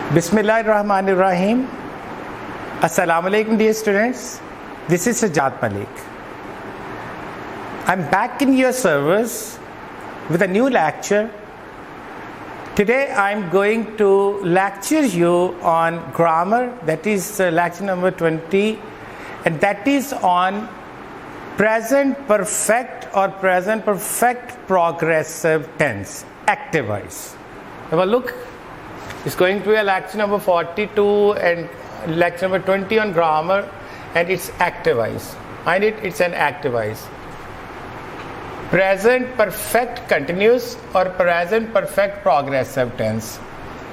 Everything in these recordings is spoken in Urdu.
Bismillahirrahmanirrahim. Assalamu alaikum dear students. This is Sajjad Malik. I'm back in your service with a new lecture. Today I'm going to lecture you on grammar, that is lecture number 20, and that is on present perfect or present perfect progressive tense, active voice. Have a look. It's going to be a lecture number 42 and lecture number 20 on grammar, and it's active voice. Find it, it's an active voice. Present perfect continuous or present perfect progressive tense.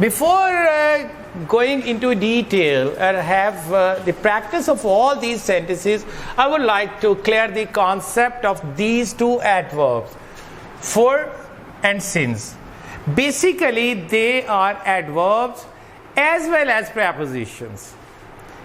Before going into detail and have the practice of all these sentences, I would like to clear the concept of these two adverbs, for and since. Basically, they are adverbs as well as prepositions.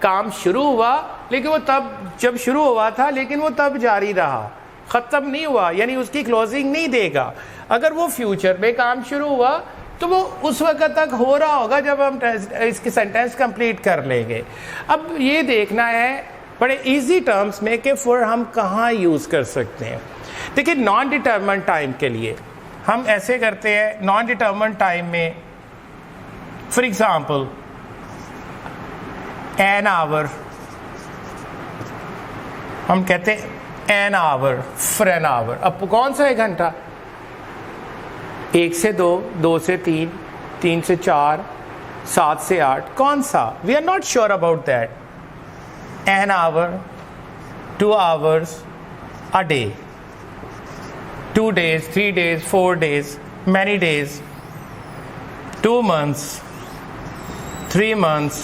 کام شروع ہوا لیکن وہ تب جب شروع ہوا تھا لیکن وہ تب جاری رہا, ختم نہیں ہوا, یعنی اس کی کلوزنگ نہیں دے گا. اگر وہ فیوچر میں کام شروع ہوا تو وہ اس وقت تک ہو رہا ہوگا جب ہم اس کی سینٹینس کمپلیٹ کر لیں گے. اب یہ دیکھنا ہے بڑے ایزی ٹرمز میں کہ فور ہم کہاں یوز کر سکتے ہیں. دیکھیں نان ڈیٹرمنٹ ٹائم کے لیے ہم ایسے کرتے ہیں. نان ڈیٹرمنٹ ٹائم میں فار ایگزامپل این آور, ہم کہتے ہیں an hour for an hour. اب کون سا 1 گھنٹہ؟ 1 سے 2, 2 سے 3, 3 سے 4, 7 سے 8, کون سا؟ We are not sure about that. An hour, 2 hours a day, 2 days, 3 days, 4 days, many days, 2 months, 3 months.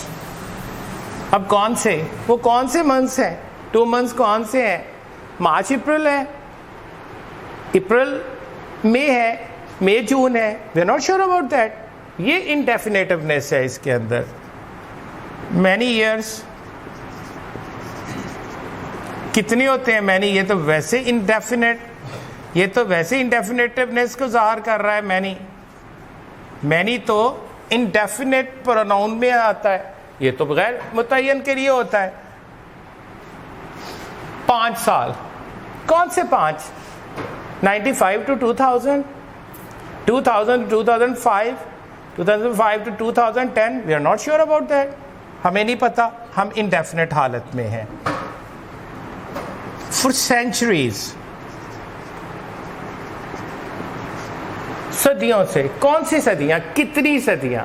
اب کون سے وہ کون سے منتھس ہیں؟ 2 months کون سے ہیں؟ مارچ اپریل ہے, اپریل مئی ہے, مئی جون ہے. We are not sure about that. یہ انڈیفینیٹونیس ہے اس کے اندر. مینی ایئرس کتنے ہوتے ہیں مینی؟ یہ تو ویسے انڈیفینیٹ, یہ تو ویسے انڈیفینیٹونیس کو ظاہر کر رہا ہے. مینی تو انڈیفینیٹ پروناؤن میں آتا ہے, یہ تو بغیر متعین کے لیے ہوتا ہے. 5 سال, کون سے 5؟ 95 to 2000, 2000 to 2005, 2005 to 2010. We are not sure about that. ہمیں نہیں پتا, ہم انڈیفینیٹ حالت میں ہیں. For centuries, صدیوں سے. کون سی صدیاں؟ کتنی صدیاں,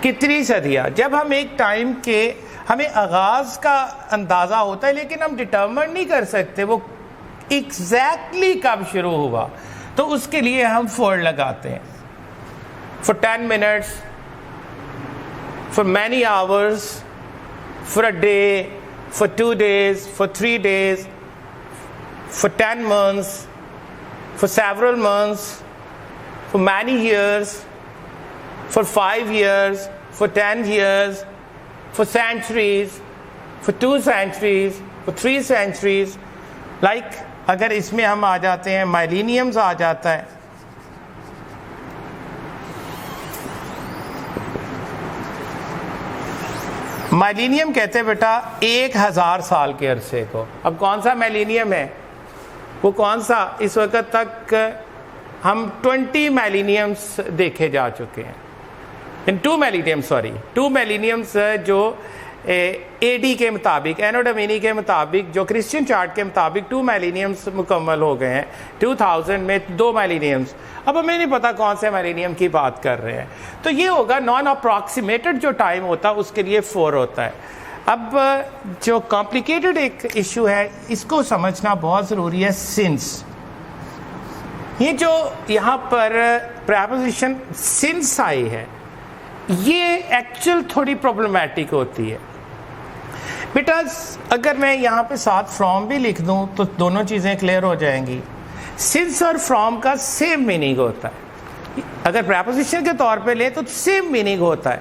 کتنی صدیاں. جب ہم ایک ٹائم کے ہمیں آغاز کا اندازہ ہوتا ہے لیکن ہم ڈٹرمن نہیں کر سکتے وہ ایگزیکٹلی کب شروع ہوا, تو اس کے لیے ہم فور لگاتے ہیں. For 10 minutes, for many hours, for a day, for 2 days, for 3 days, for 10 months, for several months, for many years, for 5 years, for 10 years, for centuries, for 2 centuries, for 3 centuries. Like اگر اس میں ہم آ جاتے ہیں, مائلینیمز آ جاتا ہے. مائلینیم کہتے ہیں بیٹا 1000 سال کے عرصے کو. اب کون سا مائلینیم ہے؟ وہ کون سا؟ اس وقت تک ہم 20 مائلینیمز دیکھے جا چکے ہیں. 2 مائلینیمز جو اے ڈی کے مطابق, اینو ڈومینی کے مطابق, جو کرسچین چارٹ کے مطابق 2 مائلینیمز مکمل ہو گئے ہیں. 2000 میں 2 مائلینیمز. اب ہمیں نہیں پتا کون سے مائلینیم کی بات کر رہے ہیں, تو یہ ہوگا نان اپروکسیمیٹڈ جو ٹائم ہوتا ہے اس کے لیے 4 ہوتا ہے. اب جو کمپلیکیٹڈ ایک ایشو ہے اس کو سمجھنا بہت ضروری ہے. سنس, یہ جو یہاں پر پریپوزیشن سنس آئی ہے یہ ایکچوئل تھوڑی پرابلمیٹک ہوتی ہے بیٹا. اگر میں یہاں پہ ساتھ فرام بھی لکھ دوں تو دونوں چیزیں کلیئر ہو جائیں گی. سنس اور فرام کا سیم میننگ ہوتا ہے. اگر پریپوزیشن کے طور پہ لیں تو سیم میننگ ہوتا ہے,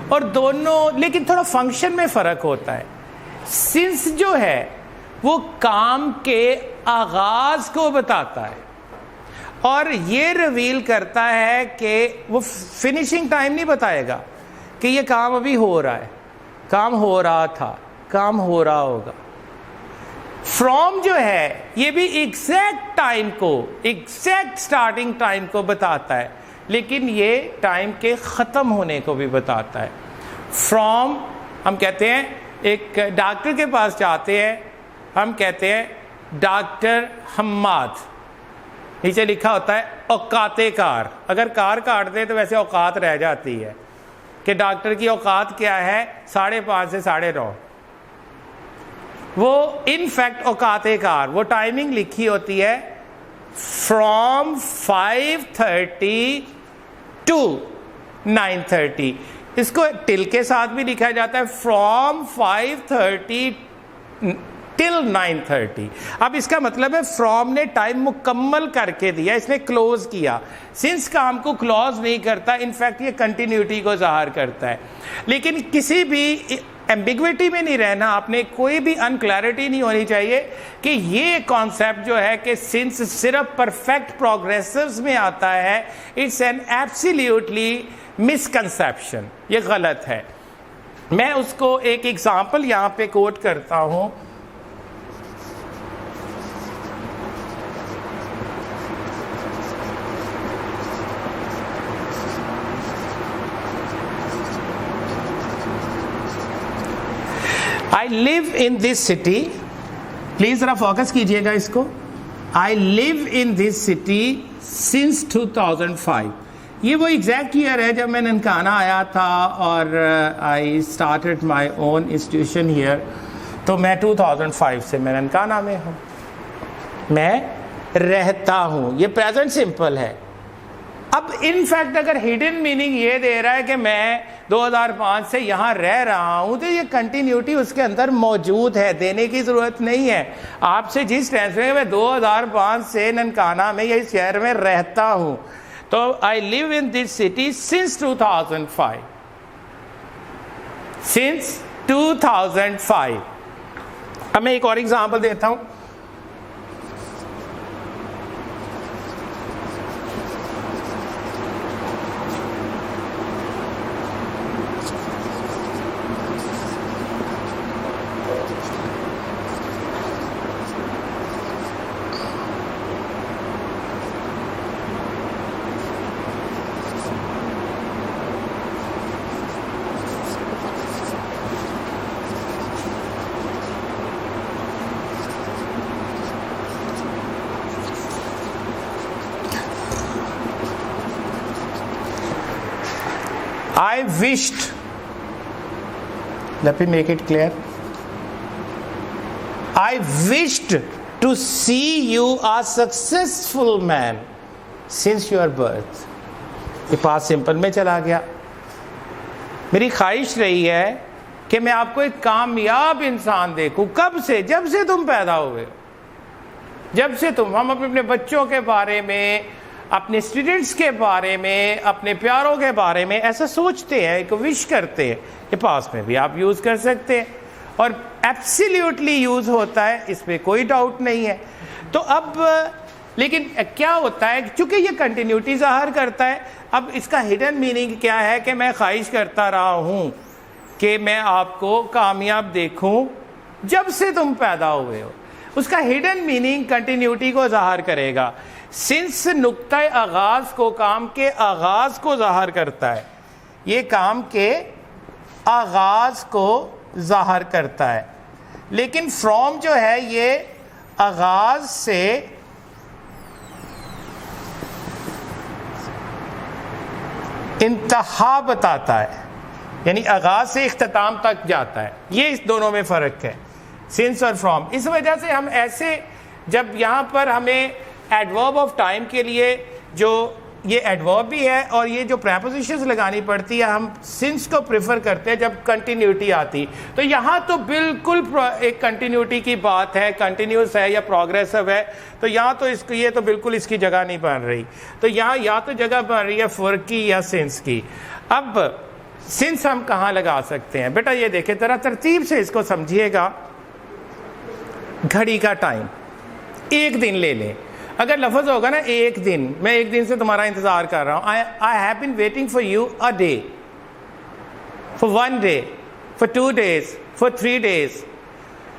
اور دونوں لیکن تھوڑا فنکشن میں فرق ہوتا ہے. سنس جو ہے وہ کام کے آغاز کو بتاتا ہے اور یہ ریویل کرتا ہے کہ وہ فنیشنگ ٹائم نہیں بتائے گا کہ یہ کام ابھی ہو رہا ہے, کام ہو رہا تھا, کام ہو رہا ہوگا. فرام جو ہے یہ بھی ایگزیکٹ ٹائم کو, ایگزیکٹ سٹارٹنگ ٹائم کو بتاتا ہے لیکن یہ ٹائم کے ختم ہونے کو بھی بتاتا ہے. فرام ہم کہتے ہیں, ایک ڈاکٹر کے پاس جاتے ہیں, ہم کہتے ہیں ڈاکٹر حماد, نیچے لکھا ہوتا ہے اوقات کار. اگر کار کاٹ دیں تو ویسے اوقات رہ جاتی ہے کہ ڈاکٹر کی اوقات کیا ہے, 5:30 سے 9:30. وہ ان فیکٹ اوقات کار, وہ ٹائمنگ لکھی ہوتی ہے فرام 5:30 to 9:30. اس کو ٹل کے ساتھ بھی لکھا جاتا ہے فرام 5:30 till 9:30. اب اس کا مطلب ہے فرام نے ٹائم مکمل کر کے دیا, اس نے کلوز کیا. سنس کام کو کلوز نہیں کرتا, انفیکٹ یہ کنٹینیوٹی کو ظاہر کرتا ہے. لیکن کسی بھی ایمبیگوٹی میں نہیں رہنا, آپ نے کوئی بھی انکلیئرٹی نہیں ہونی چاہیے کہ یہ کانسیپٹ جو ہے کہ سنس صرف پرفیکٹ پروگریسرز میں آتا ہے, اٹس این ایبسلیوٹلی مسکنسیپشن, یہ غلط ہے. میں اس کو ایک ایگزامپل یہاں پہ کوٹ کرتا ہوں. I live in this city, please ذرا فوکس کیجئے گا اس کو. I live in this city since 2005. یہ وہ ایگزیکٹ ایئر ہے جب میں ننکانہ آیا تھا اور I started my own institution here. تو میں 2005 سے میں ننکانہ میں ہوں, میں رہتا ہوں. یہ پریزنٹ سمپل ہے. اب ان فیکٹ اگر ہڈن میننگ یہ دے رہا ہے کہ میں 2005 سے یہاں رہ رہا ہوں, تو یہ کنٹینیوٹی اس کے اندر موجود ہے, دینے کی ضرورت نہیں ہے. آپ سے جس ٹینس میں 2005 سے ننکانہ میں یا اس شہر میں رہتا ہوں, تو آئی لیو ان دس سٹی سنس 2005. سنس 2005. اب میں ایک اور ایگزامپل دیتا ہوں. I wished, let me make it clear, I wished to see you a successful man since your birth. یہ پاس سمپل میں چلا گیا. میری خواہش رہی ہے کہ میں آپ کو ایک کامیاب انسان دیکھوں. کب سے؟ جب سے تم پیدا ہوئے. جب سے ہم اپنے بچوں کے بارے میں, اپنے اسٹوڈنٹس کے بارے میں, اپنے پیاروں کے بارے میں ایسا سوچتے ہیں, ایک وش کرتے ہیں. یہ پاس میں بھی آپ یوز کر سکتے ہیں اور ایبسلیوٹلی یوز ہوتا ہے, اس پہ کوئی ڈاؤٹ نہیں ہے. تو اب لیکن کیا ہوتا ہے, چونکہ یہ کنٹینیوٹی ظاہر کرتا ہے, اب اس کا ہڈن میننگ کیا ہے کہ میں خواہش کرتا رہا ہوں کہ میں آپ کو کامیاب دیکھوں جب سے تم پیدا ہوئے ہو. اس کا ہڈن میننگ کنٹینیوٹی کو ظاہر کرے گا. سنس نقطہ آغاز کو, کام کے آغاز کو ظاہر کرتا ہے. یہ کام کے آغاز کو ظاہر کرتا ہے. لیکن فرام جو ہے یہ آغاز سے انتہا بتاتا ہے, یعنی آغاز سے اختتام تک جاتا ہے. یہ اس دونوں میں فرق ہے, سنس اور فرام. اس وجہ سے ہم ایسے, جب یہاں پر ہمیں ایڈورب آف ٹائم کے لیے جو یہ ایڈورب بھی ہے اور یہ جو پریپوزیشنز لگانی پڑتی ہے, ہم سنس کو پریفر کرتے ہیں جب کنٹینیوٹی آتی. تو یہاں تو بالکل ایک کنٹینیوٹی کی بات ہے, کنٹینیوس ہے یا پروگریسو ہے, تو یہاں تو اس کو, یہ تو بالکل اس کی جگہ نہیں بن رہی. تو یہاں یا تو جگہ بن رہی ہے فور کی یا سنس کی. اب سنس ہم کہاں لگا سکتے ہیں؟ بیٹا یہ دیکھیں ذرا ترتیب سے اس کو سمجھیے گا. گھڑی کا ٹائم, ایک دن لے لیں. اگر لفظ ہوگا نا ایک دن, میں ایک دن سے تمہارا انتظار کر رہا ہوں. I have been waiting for you a day, for 1 day, for 2 days, for 3 days.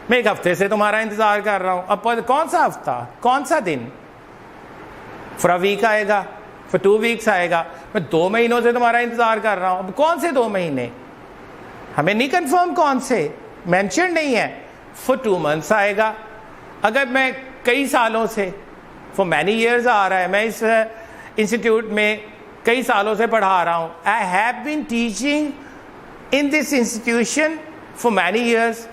میں ایک ہفتے سے تمہارا انتظار کر رہا ہوں. اب کون سا ہفتہ, کون سا دن؟ for a week آئے گا, for 2 weeks آئے گا. میں 2 مہینوں سے تمہارا انتظار کر رہا ہوں. اب کون سے 2 مہینے؟ ہمیں نہیں کنفرم کون سے, مینشن نہیں ہے. for 2 months آئے گا. اگر میں کئی سالوں سے, for many years آ رہا ہے, میں اس انسٹیٹیوٹ میں کئی سالوں سے پڑھا رہا ہوں. I have been teaching in this institution for many years.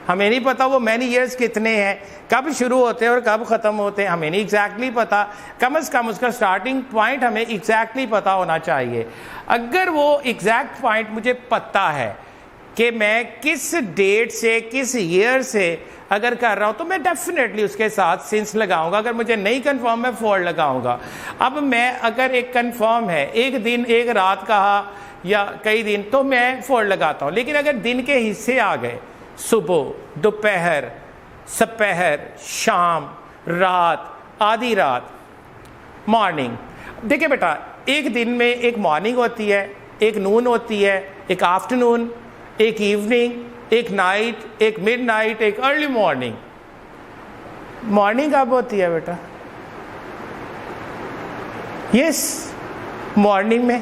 ہمیں نہیں پتا وہ many years کتنے ہیں, کب شروع ہوتے ہیں اور کب ختم ہوتے ہیں, ہمیں نہیں ایگزیکٹلی پتا. کم از کم اس کا اسٹارٹنگ پوائنٹ ہمیں ایگزیکٹلی پتا ہونا چاہیے. اگر وہ ایگزیکٹ پوائنٹ مجھے پتا ہے کہ میں کس ڈیٹ سے, کس ایئر سے اگر کر رہا ہوں, تو میں ڈیفینیٹلی اس کے ساتھ سنس لگاؤں گا. اگر مجھے نہیں کنفرم ہے فور لگاؤں گا. اب میں اگر ایک کنفرم ہے, ایک دن ایک رات کہا یا کئی دن تو میں 4 لگاتا ہوں. لیکن اگر دن کے حصے آ گئے, صبح, دوپہر, سپہر, شام, رات, آدھی رات, مارننگ. دیکھیں بیٹا, ایک دن میں ایک مارننگ ہوتی ہے, ایک نون ہوتی ہے, ایک آفٹرنون, ایک ایوننگ, ایک نائٹ, ایک مڈ نائٹ, ایک ارلی مارننگ. مارننگ کب ہوتی ہے بیٹا؟ یس, مارننگ میں.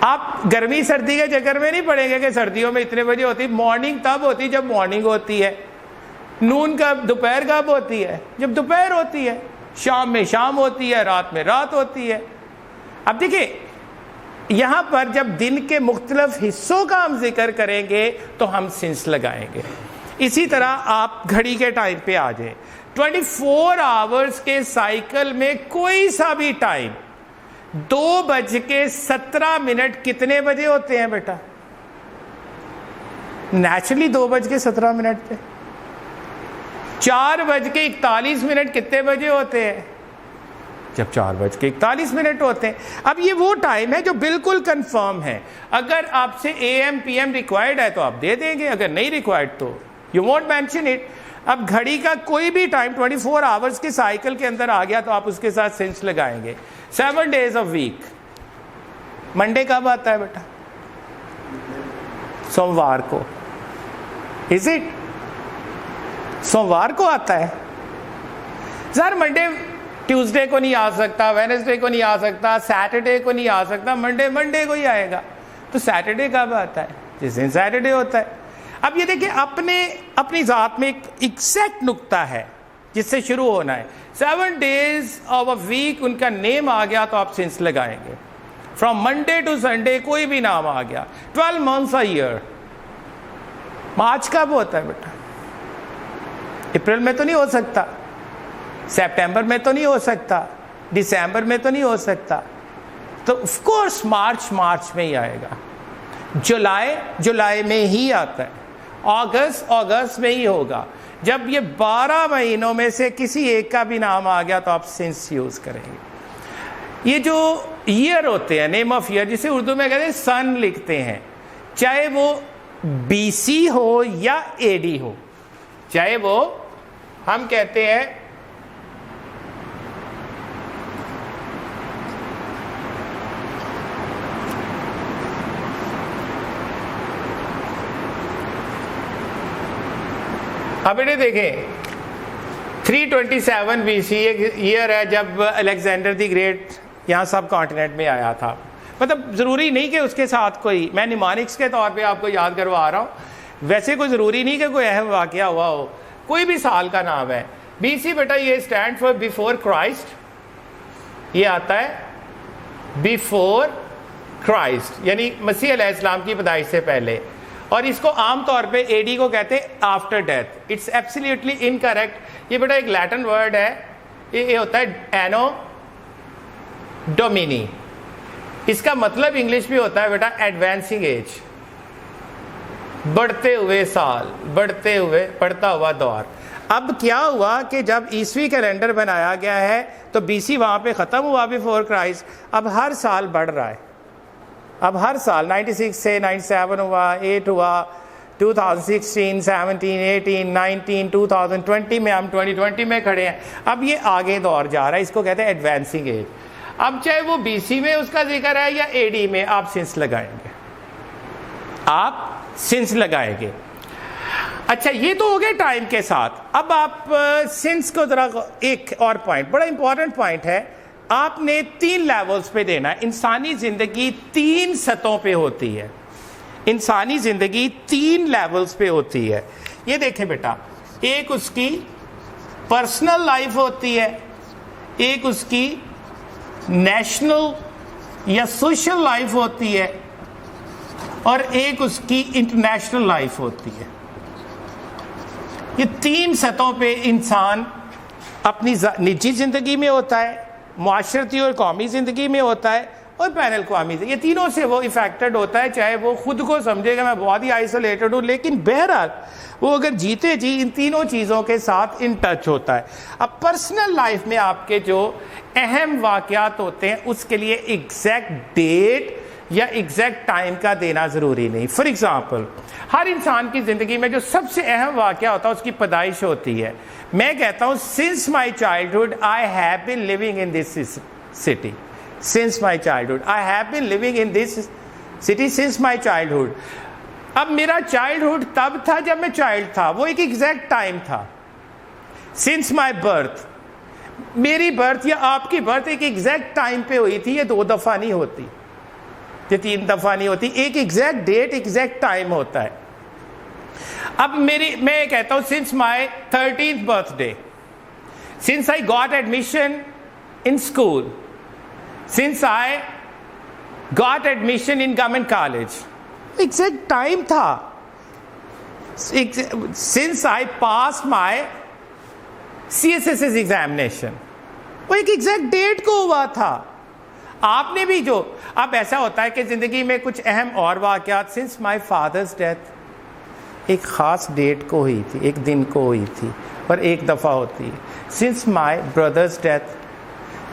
آپ گرمی سردی کے چکر میں نہیں پڑیں گے کہ سردیوں میں اتنے بجے ہوتی. مارننگ تب ہوتی جب مارننگ ہوتی ہے. نون کب, دوپہر کب ہوتی ہے؟ جب دوپہر ہوتی ہے. شام میں شام ہوتی ہے, رات میں رات ہوتی ہے. اب دیکھیں یہاں پر جب دن کے مختلف حصوں کا ہم ذکر کریں گے تو ہم سنس لگائیں گے. اسی طرح آپ گھڑی کے ٹائم پہ آ جائیں. 24 آورز کے سائیکل میں کوئی سا بھی ٹائم 2:17 کتنے بجے ہوتے ہیں بیٹا؟ نیچرلی 2:17 پہ. 4:41 کتنے بجے ہوتے ہیں؟ جب 4:41 ہوتے ہیں. اب یہ وہ ٹائم ہے جو بالکل کنفرم ہے. اگر آپ سے A M P M required ہے تو آپ دے دیں گے, اگر نہیں ریکوائرڈ تو یو وونٹ مینشن اٹ. اب گھڑی کا کوئی بھی ٹائم 24 آورز کے سائیکل کے اندر آ گیا تو آپ اس کے ساتھ سنس لگائیں گے. 7 days a week. منڈے کب آتا ہے بیٹا؟ سوموار کو. Is it? سوموار کو آتا ہے. سر منڈے ٹیوزڈے کو نہیں آ سکتا, وینسڈے کو نہیں آ سکتا, سیٹرڈے کو نہیں آ سکتا, منڈے کو ہی آئے گا. تو سیٹرڈے کب آتا ہے؟ جس دن سیٹرڈے ہوتا ہے. اب یہ دیکھیں اپنی ذات میں ایک ایگزیکٹ نقطہ ہے جس سے شروع ہونا ہے. 7 days of a week ان کا نیم آ گیا تو آپ سنس لگائیں گے. فرام منڈے ٹو سنڈے کوئی بھی نام آ گیا. 12 months a year. مارچ کب ہوتا ہے بیٹا؟ اپریل میں تو نہیں ہو سکتا, سپٹمبر میں تو نہیں ہو سکتا, دسمبر میں تو نہیں ہو سکتا. تو آف کورس مارچ میں ہی آئے گا. جولائی میں ہی آتا ہے. اگست میں ہی ہوگا. جب یہ 12 مہینوں میں سے کسی ایک کا بھی نام آ گیا تو آپ سنس یوز کریں گے. یہ جو ایئر ہوتے ہیں, نیم آف ایئر, جسے اردو میں کہتے ہیں سن لکھتے ہیں, چاہے وہ بی سی ہو یا اے ڈی ہو, چاہے وہ ہم کہتے ہیں اب انہیں دیکھیں 327 BC ایک ایئر ہے جب الیگزینڈر دی گریٹ یہاں سب کانٹیننٹ میں آیا تھا. مطلب ضروری نہیں کہ اس کے ساتھ کوئی, میں نیمانکس کے طور پہ آپ کو یاد کروا رہا ہوں, ویسے کوئی ضروری نہیں کہ کوئی اہم واقعہ ہوا ہو, کوئی بھی سال کا نام ہے. BC بیٹا یہ اسٹینڈ فار بیفور کرائسٹ, یہ آتا ہے بیفور کرائسٹ یعنی مسیح علیہ السلام کی پیدائش سے پہلے. اور اس کو عام طور پہ اے ڈی کو کہتے ہیں after death. It's absolutely incorrect. یہ بیٹا ایک لیٹن ورڈ ہے, یہ ہوتا ہے اینو ڈومینی. اس کا مطلب انگلش میں ہوتا ہے بیٹا ایڈوانسنگ ایج, بڑھتے ہوئے سال, بڑھتا ہوا دور. اب کیا ہوا کہ جب عیسوی کیلنڈر بنایا گیا ہے تو بی سی وہاں پہ ختم ہوا بیفور کرائسٹ. اب ہر سال بڑھ رہا ہے. اب ہر سال 96 سے 97 ہوا, 8 ہوا, 2016, 17, 18, 19, 2020 میں, ہم 2020 میں کھڑے ہیں. اب یہ آگے دور جا رہا ہے, اس کو کہتے ہیں ایڈوانسنگ ایج. اب چاہے وہ بی سی میں اس کا ذکر ہے یا اے ڈی میں, آپ سنس لگائیں گے, آپ سنس لگائیں گے. اچھا یہ تو ہو گئے ٹائم کے ساتھ. اب آپ سنس کو ذرا ایک اور پوائنٹ, بڑا امپورٹنٹ پوائنٹ ہے, آپ نے 3 لیولز پہ دینا ہے. انسانی زندگی 3 سطحوں پہ ہوتی ہے. انسانی زندگی 3 لیولز پہ ہوتی ہے. یہ دیکھیں بیٹا, ایک اس کی پرسنل لائف ہوتی ہے, ایک اس کی نیشنل یا سوشل لائف ہوتی ہے, اور ایک اس کی انٹرنیشنل لائف ہوتی ہے. یہ 3 سطحوں پہ انسان اپنی نجی زندگی میں ہوتا ہے, معاشرتی اور قومی زندگی میں ہوتا ہے, اور بین الاقوامی. یہ تینوں سے وہ افیکٹڈ ہوتا ہے, چاہے وہ خود کو سمجھے گا میں بہت ہی آئسولیٹڈ ہوں, لیکن بہرحال وہ اگر جیتے جی ان تینوں چیزوں کے ساتھ ان ٹچ ہوتا ہے. اب پرسنل لائف میں آپ کے جو اہم واقعات ہوتے ہیں اس کے لیے ایگزیکٹ ڈیٹ یا ایگزیکٹ ٹائم کا دینا ضروری نہیں. فار ایگزامپل ہر انسان کی زندگی میں جو سب سے اہم واقعہ ہوتا ہے اس کی پیدائش ہوتی ہے. میں کہتا ہوں since my childhood I have been living in this city. Since my childhood I have been living in this city since my childhood. اب میرا چائلڈہڈ تب تھا جب میں چائلڈ تھا, وہ ایک ایگزیکٹ ٹائم تھا. سنس مائی برتھ, میری برتھ یا آپ کی برتھ ایک ایگزیکٹ ٹائم پہ ہوئی تھی. یہ 2 دفعہ نہیں ہوتی, یہ 3 دفعہ نہیں ہوتی, ایک ایگزیکٹ ڈیٹ ایگزیکٹ ٹائم ہوتا ہے. اب میں کہتا ہوں since my 13th birthday, since I got admission in school, since I got admission in government college, exact time تھا. Since I pass my CSS examination, وہ ایک ایگزیکٹ ڈیٹ کو ہوا تھا. آپ نے بھی جو اب ایسا ہوتا ہے کہ زندگی میں کچھ اہم اور واقعات, سنس مائی فادرز ڈیتھ ایک خاص ڈیٹ کو ہوئی تھی, ایک دن کو ہوئی تھی اور ایک دفعہ ہوتی ہے. Since my brother's death,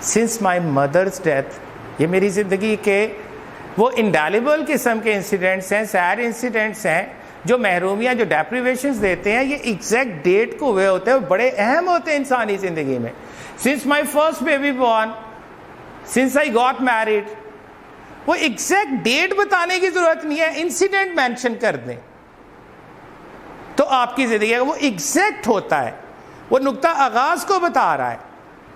since my mother's death, یہ میری زندگی کے وہ انڈیلیبل قسم کے انسیڈنٹس ہیں, سیڈ انسیڈنٹس ہیں جو محرومیاں, جو ڈیپریویشنز دیتے ہیں, یہ ایگزیکٹ ڈیٹ کو ہوئے ہوتے ہیں, بڑے اہم ہوتے ہیں انسانی زندگی میں. Since my first baby born, since I got married, وہ ایگزیکٹ ڈیٹ بتانے کی ضرورت نہیں ہے, انسیڈنٹ مینشن کر دیں تو آپ کی زندگی وہ ایگزیکٹ ہوتا ہے, وہ نقطہ آغاز کو بتا رہا ہے.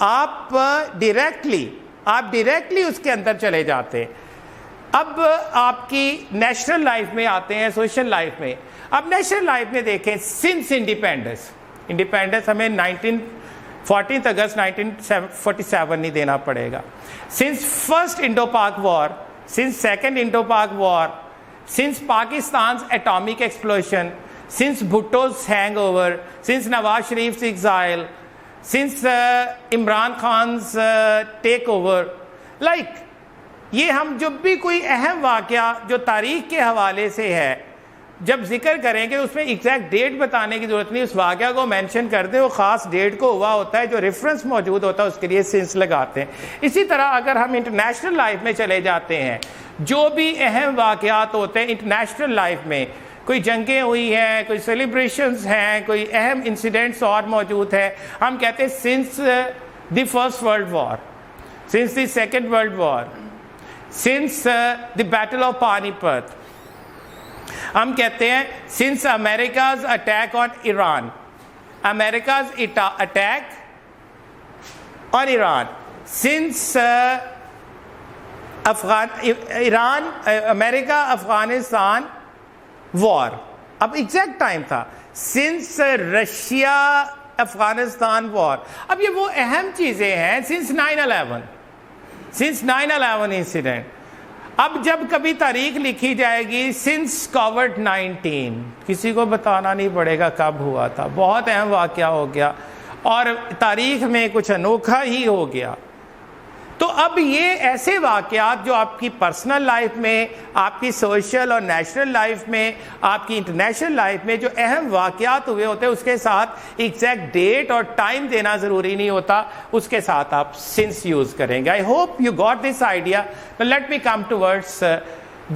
آپ ڈائریکٹلی اس کے اندر چلے جاتے ہیں. اب آپ کی نیشنل لائف میں آتے ہیں, سوشل لائف میں. اب نیشنل لائف میں دیکھیں سنس انڈیپینڈنس ہمیں 14 اگست 1947 نہیں دینا پڑے گا. سنس فرسٹ انڈو پاک وار, سنس سیکنڈ انڈو پاک وار, since پاکستان's atomic explosion, since Bhutto's hangover, since Nawaz Sharif's exile, since Imran Khan's takeover, like یہ ہم جب بھی کوئی اہم واقعہ جو تاریخ کے حوالے سے ہے جب ذکر کریں گے اس میں ایگزیکٹ ڈیٹ بتانے کی ضرورت نہیں, اس واقعہ کو مینشن کر دیں, وہ خاص ڈیٹ کو ہوا ہوتا ہے, جو ریفرنس موجود ہوتا ہے اس کے لیے سنس لگاتے ہیں. اسی طرح اگر ہم انٹرنیشنل لائف میں چلے جاتے ہیں, جو بھی اہم واقعات ہوتے ہیں انٹرنیشنل لائف میں, کوئی جنگیں ہوئی ہیں, کوئی سیلیبریشنز ہیں, کوئی اہم انسیڈنٹس اور موجود ہیں, ہم کہتے ہیں since the first world war, since the second world war, since the battle of Panipat. ہم کہتے ہیں since America's attack on Iran, America's attack on Iran, since Iran America Afghanistan war. اب ایگزیکٹ ٹائم تھا سنس رشیا افغانستان وار. اب یہ وہ اہم چیزیں ہیں. Since 9/11 incident. اب جب کبھی تاریخ لکھی جائے گی سنس کووڈ-19, کسی کو بتانا نہیں پڑے گا کب ہوا تھا, بہت اہم واقعہ ہو گیا اور تاریخ میں کچھ انوکھا ہی ہو گیا. تو اب یہ ایسے واقعات جو آپ کی پرسنل لائف میں, آپ کی سوشل اور نیشنل لائف میں, آپ کی انٹرنیشنل لائف میں جو اہم واقعات ہوئے ہوتے ہیں اس کے ساتھ ایگزیکٹ ڈیٹ اور ٹائم دینا ضروری نہیں ہوتا, اس کے ساتھ آپ سنس یوز کریں گے. I hope you got this idea. Let me come towards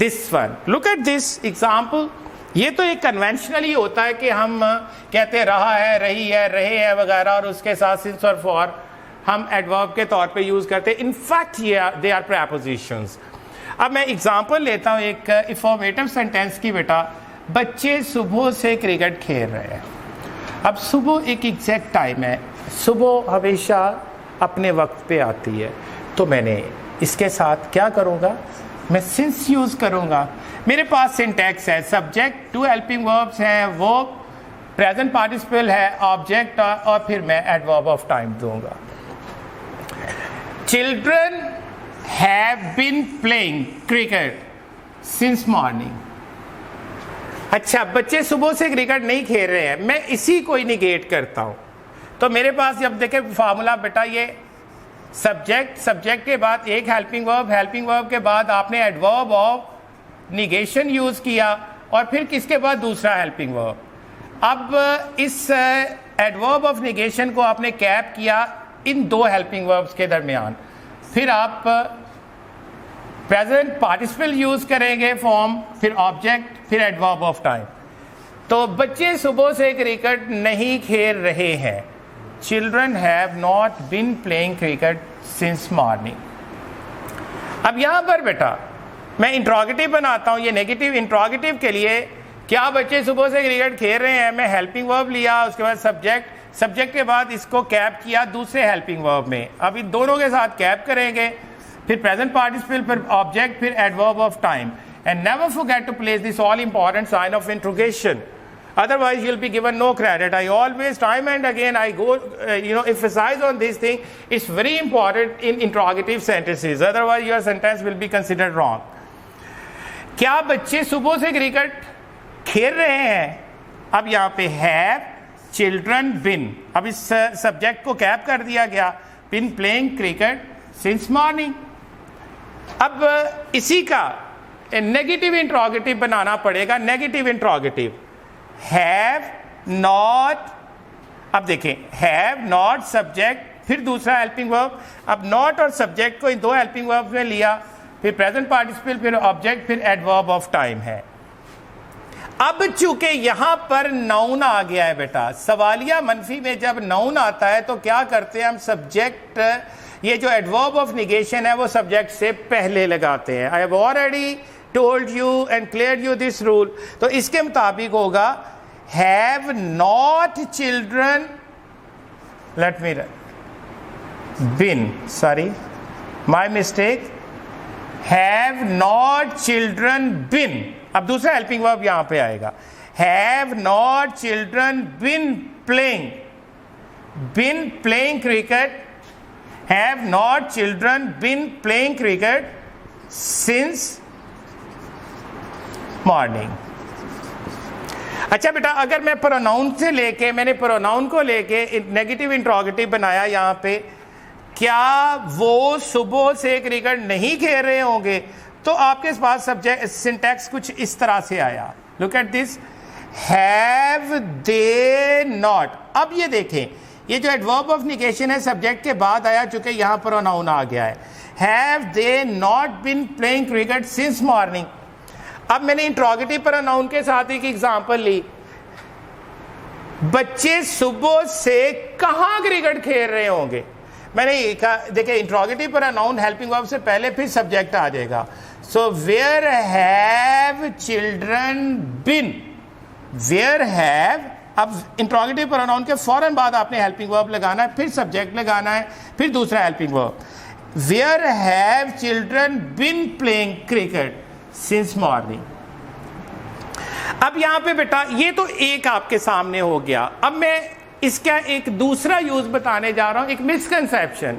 this one. Look at this example. یہ تو ایک کنونشنل ہی ہوتا ہے کہ ہم کہتے رہا ہے, رہی ہے, رہے ہیں وغیرہ, اور اس کے ساتھ سنس اور فار ہم ایڈورب کے طور پہ یوز کرتے ہیں. In fact they are prepositions. اب میں ایگزامپل لیتا ہوں ایک انفارمیٹو سینٹینس کی. بیٹا بچے صبح سے کرکٹ کھیل رہے ہیں. اب صبح ایک ایگزیکٹ ٹائم ہے, صبح ہمیشہ اپنے وقت پہ آتی ہے, تو میں نے اس کے ساتھ کیا کروں گا, میں سنس یوز کروں گا. میرے پاس سنٹیکس ہے, سبجیکٹ, 2 ہیلپنگ وربس ہیں, وہ پریزنٹ پارٹیسپل ہے, آبجیکٹ, اور پھر میں ایڈورب آف ٹائم دوں گا. Children have been playing cricket since morning. اچھا, بچے صبح سے کرکٹ نہیں کھیل رہے ہیں, میں اسی کو ہی نیگیٹ کرتا ہوں. تو میرے پاس جب دیکھیں فارمولا, بیٹا یہ سبجیکٹ کے بعد ایک ہیلپنگ ورب کے بعد آپ نے ایڈورب آف نیگیشن یوز کیا, اور پھر کس کے بعد دوسرا ہیلپنگ ورب. اب اس ایڈورب آف نیگیشن کو آپ نے کیپ کیا ان 2 ہیلپنگ وربس کے درمیان, پھر آپ present participle use کریں گے form, پھر object, پھر adverb of time. تو بچے صبح سے کرکٹ نہیں کھیل رہے ہیں. Children have not been playing cricket since morning. اب یہاں پر بیٹا میں انٹروگیٹو بناتا ہوں, یہ نیگیٹو انٹروگیٹو کے لیے کیا بچے صبح سے کرکٹ کھیل رہے ہیں, میں ہیلپنگ ورب لیا, اس کے بعد سبجیکٹ کے بعد اس کو کیپ کیا دوسرے ہیلپنگ ورب میں. اب ان دونوں کے ساتھ کیپ کریں گے, پھر پریزنٹ پارٹیسپل, پھر آبجیکٹ, پھر adverb of time. And never forget to place this all important sign of interrogation. Otherwise you'll be given no credit. I always, time and again, I go emphasize on this thing. It's very important in interrogative sentences. Otherwise your sentence will be considered wrong. کیا بچے صبح سے کرکٹ کھیل رہے ہیں؟ اب یہاں پہ have children been, اب اس سبجیکٹ کو کیپ کر دیا گیا, been playing cricket since morning. اب اسی کا نیگیٹو انٹروگیٹو بنانا پڑے گا. نیگیٹو انٹروگیٹو have not, اب دیکھیں have not سبجیکٹ, پھر دوسرا ہیلپنگ ورب. اب not اور سبجیکٹ کو ان دو ہیلپنگ ورب میں لیا, پھر پریزنٹ پارٹیسپل, پھر آبجیکٹ, پھر ایڈورب آف ٹائم ہے. اب چونکہ یہاں پر ناؤن آ گیا ہے بیٹا, سوالیہ منفی میں جب ناؤن آتا ہے تو کیا کرتے ہیں ہم سبجیکٹ, یہ جو ایڈورب آف نیگیشن ہے وہ سبجیکٹ سے پہلے لگاتے ہیں. I have already told you and cleared you this rule. تو اس کے مطابق ہوگا have not children, let me been, sorry, my mistake, have not children been. اب دوسرا ہیلپنگ ورب یہاں پہ آئے گا, have not children been playing cricket, have not children been playing cricket since morning. اچھا بیٹا, اگر میں پروناؤن سے لے کے, میں نے پروناؤن کو لے کے نیگیٹو انٹروگیٹو بنایا یہاں پہ, کیا وہ صبح سے کرکٹ نہیں کھیل رہے ہوں گے, تو آپ کے پاس سبجیکٹ سنٹیکس کچھ اس طرح سے آیا. Look at this, have they not. اب یہ دیکھیں, یہ جو ایڈورب آف نیگیشن ہے سبجیکٹ کے بعد آیا, چونکہ یہاں پروناؤن آ گیا ہے. have they not been playing cricket since morning. اب میں نے انٹروگیٹو پروناؤن کے ساتھ ایک ایگزامپل لی, بچے صبح سے کہاں کرکٹ کھیل رہے ہوں گے. میں نے کہا دیکھیں انٹروگیٹو پروناؤن ہیلپنگ ورب سے پہلے پھر سبجیکٹ آ جائے گا. So where have children been, where have, اب انٹروگیٹو پروناؤن کے فوراً بعد آپ نے ہیلپنگ ورب لگانا ہے, پھر سبجیکٹ لگانا ہے, پھر دوسرا helping verb. Where have children been playing cricket since morning. اب یہاں پہ بیٹا یہ تو ایک آپ کے سامنے ہو گیا. اب میں اس کا ایک دوسرا یوز بتانے جا رہا ہوں, ایک مسکنسیپشن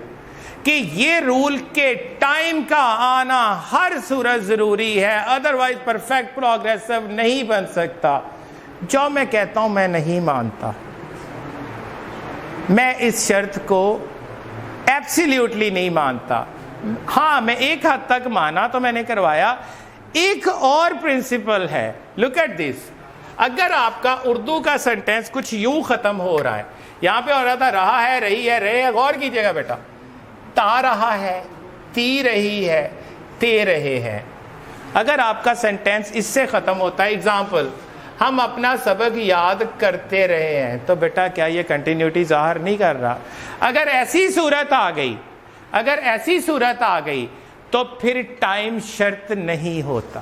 کہ یہ رول کے ٹائم کا آنا ہر صورت ضروری ہے, ادروائز پرفیکٹ پروگریسو نہیں بن سکتا. جو میں کہتا ہوں میں نہیں مانتا, میں اس شرط کو ایبسلیوٹلی نہیں مانتا. ہاں میں ایک حد تک مانا تو میں نے کروایا. ایک اور پرنسپل ہے, لک ایٹ دس. اگر آپ کا اردو کا سینٹینس کچھ یوں ختم ہو رہا ہے, یہاں پہ ہو رہا تھا رہا ہے, رہی ہے, رہے ہے, غور کیجیے گا بیٹا, تا رہا ہے, تی رہی ہے, تے رہے ہیں. اگر آپ کا سینٹینس اس سے ختم ہوتا ہے, ایگزامپل ہم اپنا سبق یاد کرتے رہے ہیں, تو بیٹا کیا یہ کنٹینیوٹی ظاہر نہیں کر رہا؟ اگر ایسی صورت آ گئی, اگر ایسی صورت آ گئی تو پھر ٹائم شرط نہیں ہوتا.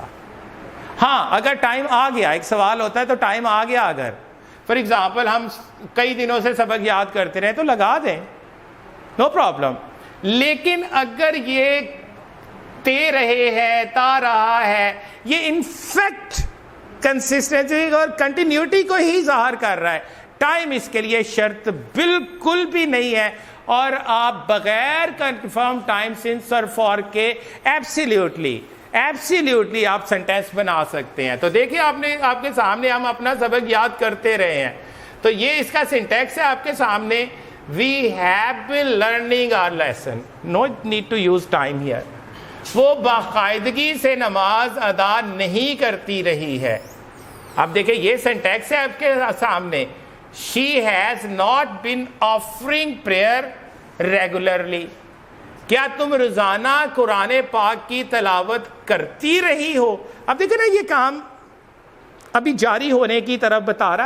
ہاں اگر ٹائم آ گیا, ایک سوال ہوتا ہے تو ٹائم آ گیا, اگر فار ایگزامپل ہم کئی دنوں سے سبق یاد کرتے رہے تو لگا دیں, نو پرابلم. لیکن اگر یہ تے رہے ہے, تا رہا ہے, یہ انفیکٹ کنسسٹنسی اور کنٹینیوٹی کو ہی ظاہر کر رہا ہے. ٹائم اس کے لیے شرط بالکل بھی نہیں ہے, اور آپ بغیر کنفرم ٹائم سنس اور فار کے ایبسلیوٹلی آپ سینٹینس بنا سکتے ہیں. تو دیکھیں آپ نے, آپ کے سامنے ہم اپنا سبق یاد کرتے رہے ہیں, تو یہ اس کا سینٹیکس ہے آپ کے سامنے. We have been learning our lesson, no need to use time here. وہ باقاعدگی سے نماز ادا نہیں کرتی رہی ہے. اب دیکھیں یہ سینٹیکس ہے آپ کے سامنے. She has not been offering prayer regularly. کیا تم روزانہ قرآن پاک کی تلاوت کرتی رہی ہو؟ اب دیکھیں نا، یہ کام ابھی جاری ہونے کی طرف بتا رہا ہے.